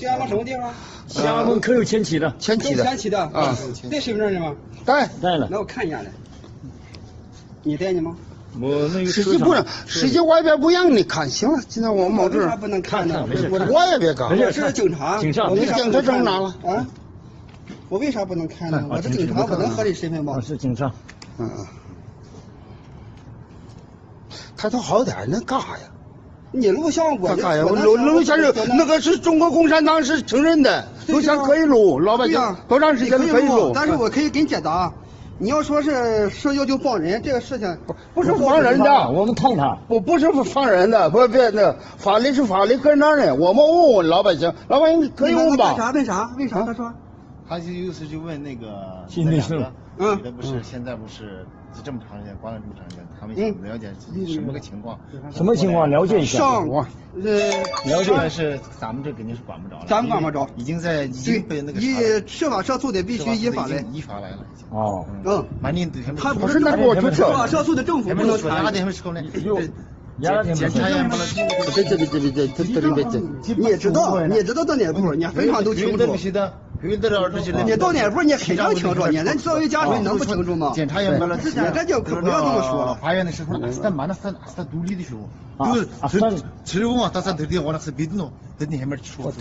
吉安门什么地方？吉安门可有前期的，前期的啊，带身份证的吗？带了。那我看一眼来。你带呢吗？我那个实际不能，实际外边不让你看。行了，今天我们这为啥不能看呢？我也别干。我是警察，我为啥警察证拿了啊？我为啥不能看呢？我是警察，我能核你身份吗？我是警察。抬头好点，那干啥呀？你录像我干呀？录像是那个是中国共产党是承认的，录像可以录，老百姓多长时间可以录。但是我可以给你解答。你要说是要求放人这个事情，不是放人的，我们看他，不是放人的，别那法律是法律个人当然，我们问问老百姓，老百姓可以问吧？为啥？他说，他就意思就问那个新律师，女的不是现在不是这么长时间关了这么长时间，他们想了解什么个情况？什么情况？了解一下。了解是咱们这肯定是管不着了，咱管不着，已经被那个设法涉诉的必须依法来，依法来了。哦，满定他不是那我就设法涉诉的政府不能查。检察院把你知道到哪步，你非常都清楚。你到哪步你非常清楚，你作为家属你能不清楚吗？检察院把了，这就可不要这么说了。法院的时候，咱满了三独立的时候，就是只有我他三头的，我那是别的弄，在你下面说。